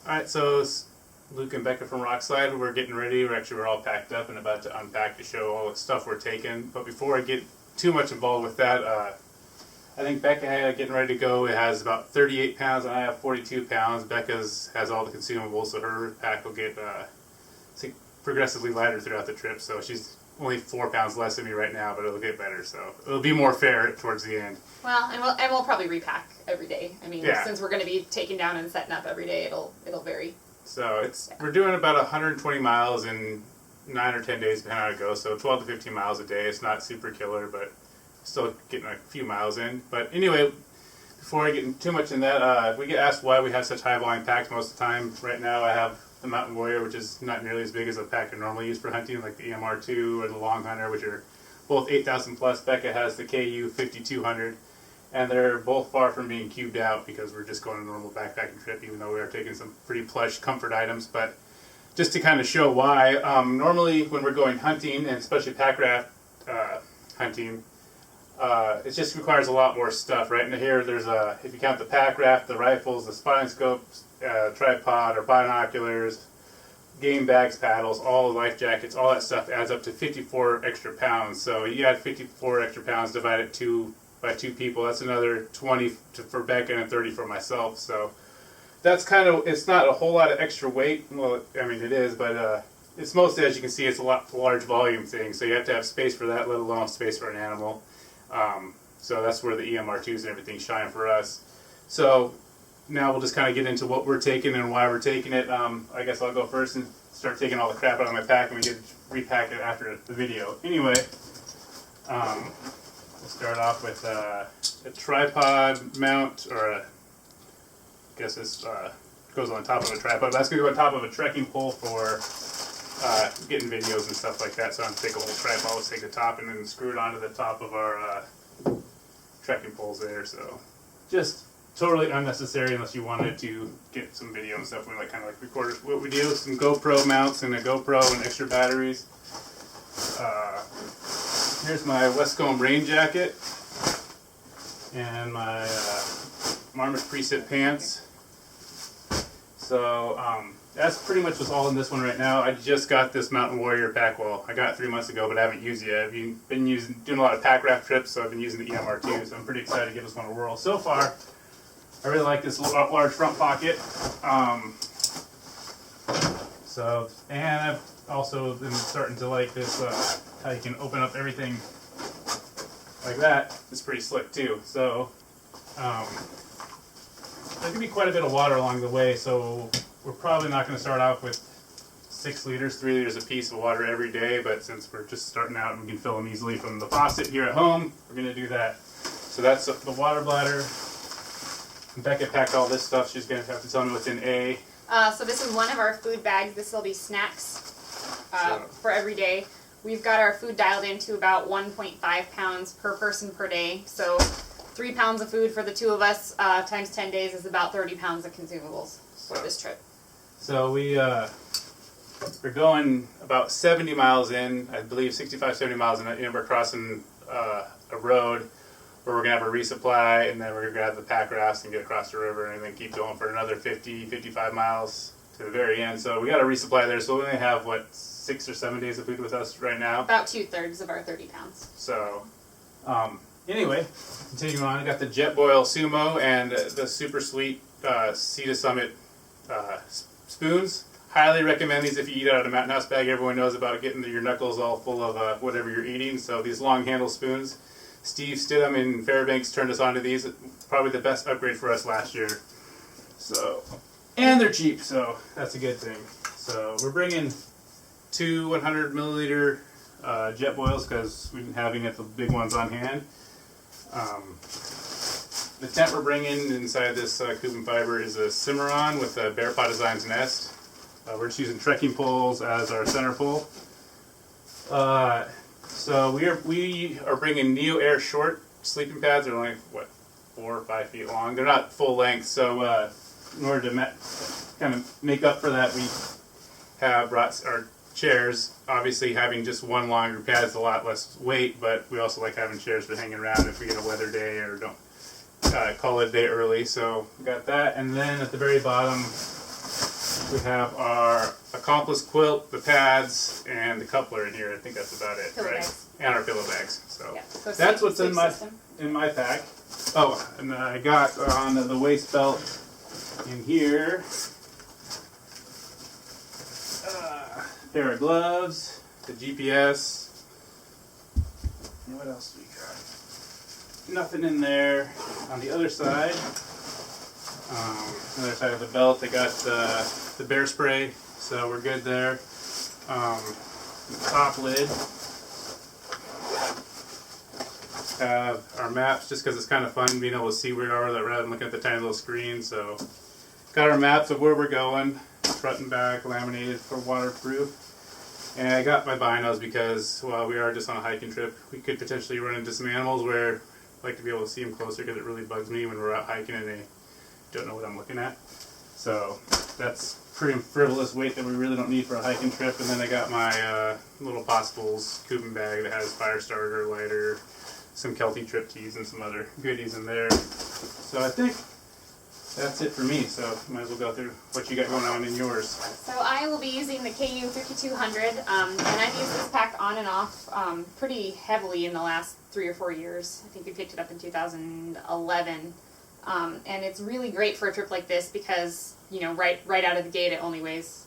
Alright, so it's Luke and Becca from Rokslide. We're getting ready. We're all packed up and about to unpack to show all the stuff we're taking. But before I get too much involved with that, I think Becca getting ready to go. It has about 38 pounds and I have 42 pounds. Becca's has all the consumables, so her pack will get progressively lighter throughout the trip. So she's only 4 pounds less than me right now, but it'll get better. So it'll be more fair towards the end. Well, and we'll probably repack every day. I mean, Yeah. since we're going to be taking down and setting up every day, it'll vary. So we're doing about 120 miles in 9 or 10 days, depending on how it goes. So 12 to 15 miles a day. It's not super killer, but still getting a few miles in. But anyway, before I get too much in that, we get asked why we have such high volume packs most of the time. Right now, I have the Mountain Warrior, which is not nearly as big as a pack I normally use for hunting, like the EMR2 or the Long Hunter, which are both 8,000 plus. Becca has the KU 5200. And they're both far from being cubed out because we're just going on a normal backpacking trip, even though we are taking some pretty plush comfort items. But just to kind of show why, normally when we're going hunting, and especially pack raft hunting, it just requires a lot more stuff. Right in here, there's if you count the pack raft, the rifles, the spotting scopes, tripod or binoculars, game bags, paddles, all the life jackets, all that stuff adds up to 54 extra pounds. So you add 54 extra pounds divided by two people, that's another 20 for Becca and 30 for myself. So that's kind of, it's not a whole lot of extra weight. Well, I mean it is, but it's mostly, as you can see, it's a large volume thing. So you have to have space for that, let alone space for an animal. So that's where the EMR2s and everything shine for us. So now we'll just kind of get into what we're taking and why we're taking it. I guess I'll go first and start taking all the crap out of my pack, and we can repack it after the video. Anyway. We'll start off with a tripod mount, or I guess this goes on top of a tripod. That's going to go on top of a trekking pole for getting videos and stuff like that. So I'm going to take a whole tripod, let's take the top and then screw it onto the top of our trekking poles there. So just totally unnecessary unless you wanted to get some video and stuff. We kind of like record what we do. Some GoPro mounts and a GoPro and extra batteries. Here's my Westcomb rain jacket and my Marmot preset pants. So that's pretty much what's all in this one right now. I just got this Mountain Warrior pack. Well, I got it 3 months ago, but I haven't used it yet. I've been doing a lot of pack raft trips, so I've been using the EMR2, so I'm pretty excited to give this one a whirl. So far, I really like this large front pocket. And I've also been starting to like this, how you can open up everything like that. It's pretty slick too. So there's going to be quite a bit of water along the way, so we're probably not going to start off with 6 liters, 3 liters a piece of water every day, but since we're just starting out and we can fill them easily from the faucet here at home, we're going to do that. So that's the water bladder. Becca packed all this stuff. She's going to have to tell me what's in A. So this is one of our food bags. This will be snacks for every day. We've got our food dialed into about 1.5 pounds per person per day. So 3 pounds of food for the two of us times 10 days is about 30 pounds of consumables for this trip. So we're going about 70 miles in, I believe 65, 70 miles in, and we're crossing a road where we're going to have a resupply, and then we're going to grab the pack rafts and get across the river and then keep going for another 50, 55 miles to the very end. So we got a resupply there, so we only have, 6 or 7 days of food with us right now? About 2/3 of our 30 pounds. So, anyway, continuing on, I got the Jetboil Sumo and the super sweet Sea to Summit spoons. Highly recommend these if you eat out of a Mountain House bag. Everyone knows about getting your knuckles all full of whatever you're eating. So these long handle spoons. Steve Stidham in Fairbanks turned us onto these. Probably the best upgrade for us last year. So, and they're cheap, so that's a good thing. So we're bringing 2 100 milliliter Jetboils because we didn't have any of the big ones on hand. The tent we're bringing inside this Cuban fiber is a Cimarron with a Bear Paw Designs nest. We're just using trekking poles as our center pole. So we are bringing Neo Air short sleeping pads. They're only 4 or 5 feet long. They're not full length. So in order to kind of make up for that, we have brought our chairs. Obviously, having just one longer pad is a lot less weight, but we also like having chairs for hanging around if we get a weather day or don't call it a day early. So we got that, and then at the very bottom We have our accomplice quilt, the pads, and the coupler in here. I think that's about it, Pillow right? bags. And our pillow bags. So, Yeah, so that's what's sleep in my system. pack. Oh, and I got on the waist belt in here pair of gloves, the GPS. And what else do we got? Nothing in there. On the other side, of the belt, I got the bear spray, so we're good there. The top lid. Have our maps, just because it's kind of fun being able to see where we are rather than looking at the tiny little screen. So, got our maps of where we're going, front and back, laminated for waterproof. And I got my binos because while we are just on a hiking trip, we could potentially run into some animals where I like to be able to see them closer because it really bugs me when we're out hiking and they don't know what I'm looking at. So that's pretty frivolous weight that we really don't need for a hiking trip. And then I got my little Possibles Cuban bag that has fire starter, lighter, some Kelty trip tees, and some other goodies in there. So I think that's it for me. So might as well go through what you got going on in yours. So I will be using the KU 5200, and I've used this pack on and off pretty heavily in the last 3 or 4 years. I think we picked it up in 2011. And it's really great for a trip like this because, right out of the gate it only weighs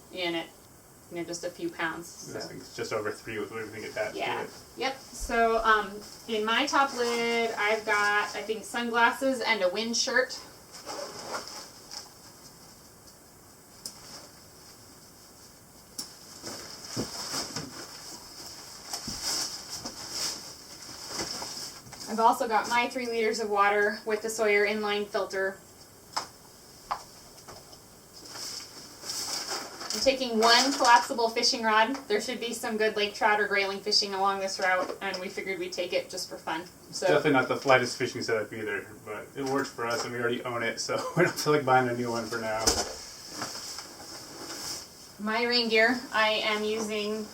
just a few pounds. So. I think it's just over 3 with everything attached to it. Yep. So in my top lid, I've got, I think, sunglasses and a wind shirt. I've also got my 3 liters of water with the Sawyer inline filter. I'm taking 1 collapsible fishing rod. There should be some good lake trout or grayling fishing along this route, and we figured we'd take it just for fun. So Definitely not the lightest fishing setup either, but it works for us and we already own it, so we don't feel like buying a new one for now. my rain gear, I am using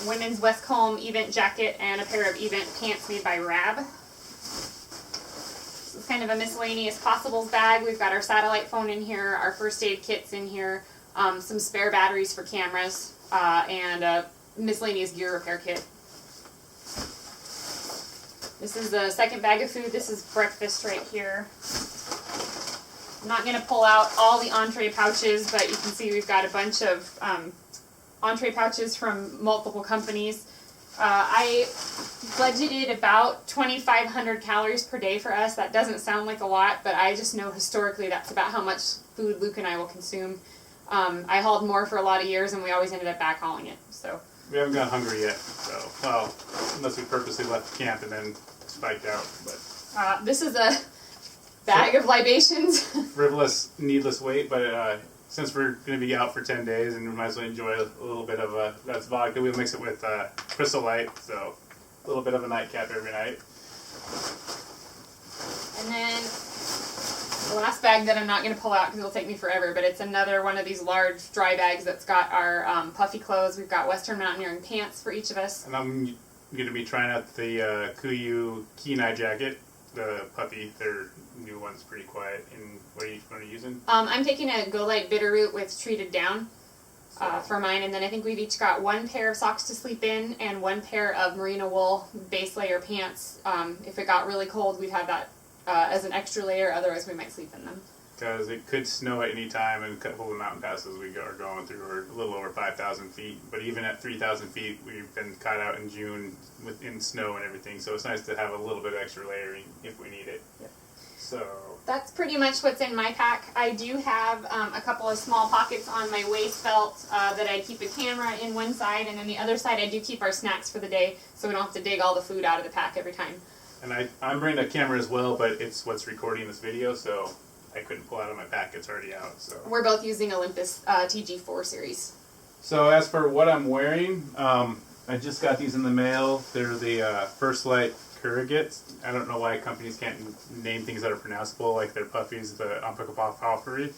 women's Westcomb event jacket and a pair of event pants made by Rab. This is kind of a miscellaneous possibles bag. We've got our satellite phone in here, our first aid kits in here, some spare batteries for cameras, and a miscellaneous gear repair kit. This is the second bag of food. This is breakfast right here. I'm not going to pull out all the entree pouches, but you can see we've got a bunch of entree pouches from multiple companies. I budgeted about 2,500 calories per day for us. That doesn't sound like a lot, but I just know historically that's about how much food Luke and I will consume. I hauled more for a lot of years, and we always ended up backhauling it. So we haven't gone hungry yet, so, well, unless we purposely left camp and then spiked out. But this is a bag of libations. Frivolous, needless weight, but since we're going to be out for 10 days and we might as well enjoy a little bit of that's vodka, we'll mix it with Crystal Light, so a little bit of a nightcap every night. And then the last bag that I'm not going to pull out because it'll take me forever, but it's another one of these large dry bags that's got our puffy clothes. We've got Western Mountaineering pants for each of us. And I'm going to be trying out the Kuiu Kenai jacket, the puffy. Their new one's pretty quiet. And what are you using? I'm taking a Go Light Bitterroot with Treated Down for mine, and then I think we've each got 1 pair of socks to sleep in and 1 pair of merino wool base layer pants. If it got really cold, we'd have that as an extra layer, otherwise we might sleep in them. Because it could snow at any time, and a couple of the mountain passes we are going through are a little over 5,000 feet. But even at 3,000 feet, we've been caught out in June in snow and everything, so it's nice to have a little bit of extra layering if we need it. Yep. So that's pretty much what's in my pack. I do have a couple of small pockets on my waist belt that I keep a camera in one side, and then the other side I do keep our snacks for the day, so we don't have to dig all the food out of the pack every time. And I'm bringing a camera as well, but it's what's recording this video, so I couldn't pull out of my pack. It's already out. So we're both using Olympus TG4 series. So as for what I'm wearing, I just got these in the mail. They're the First Light Kurugets. I don't know why companies can't name things that are pronounceable, like their puffies, the Ampakapafari.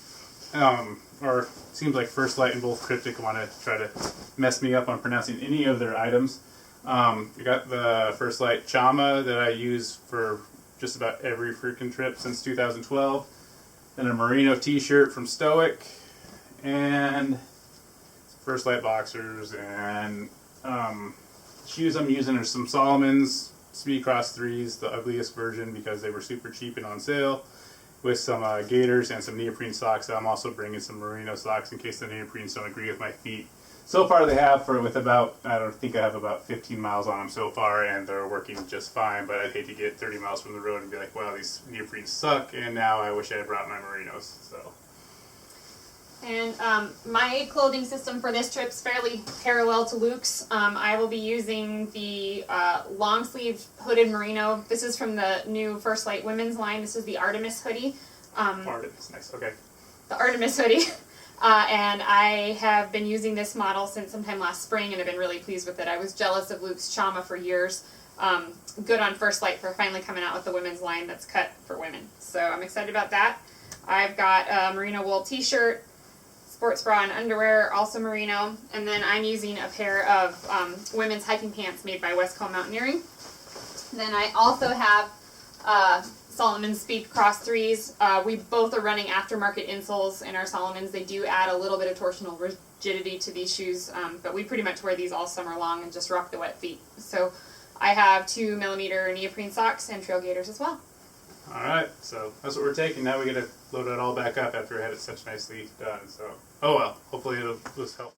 Or seems like First Light and both Cryptic want to try to mess me up on pronouncing any of their items. You got the First Light Chama that I use for just about every freaking trip since 2012. Then a merino t-shirt from Stoic. And First Light boxers, and shoes I'm using are some Solomon's Speed Cross 3s, the ugliest version because they were super cheap and on sale, with some gaiters and some neoprene socks. I'm also bringing some merino socks in case the neoprenes don't agree with my feet. So far they have with about, I have about 15 miles on them so far, and they're working just fine, but I'd hate to get 30 miles from the road and be like, wow, these neoprenes suck, and now I wish I had brought my merinos, so. And my clothing system for this trip is fairly parallel to Luke's. I will be using the long sleeve hooded merino. This is from the new First Light women's line. This is the Artemis hoodie. Artemis, nice, okay. The Artemis hoodie. And I have been using this model since sometime last spring, and I've been really pleased with it. I was jealous of Luke's Chama for years. Good on First Light for finally coming out with the women's line that's cut for women. So I'm excited about that. I've got a merino wool t-shirt, sports bra and underwear, also merino, and then I'm using a pair of women's hiking pants made by West Coast Mountaineering. Then I also have Solomon's Speed Cross 3s. We both are running aftermarket insoles in our Solomons. They do add a little bit of torsional rigidity to these shoes, but we pretty much wear these all summer long and just rock the wet feet. So I have 2mm neoprene socks and trail gaiters as well. Alright, so that's what we're taking. Now we gotta load it all back up after we had it such nicely done, so. Oh well, hopefully it'll just help.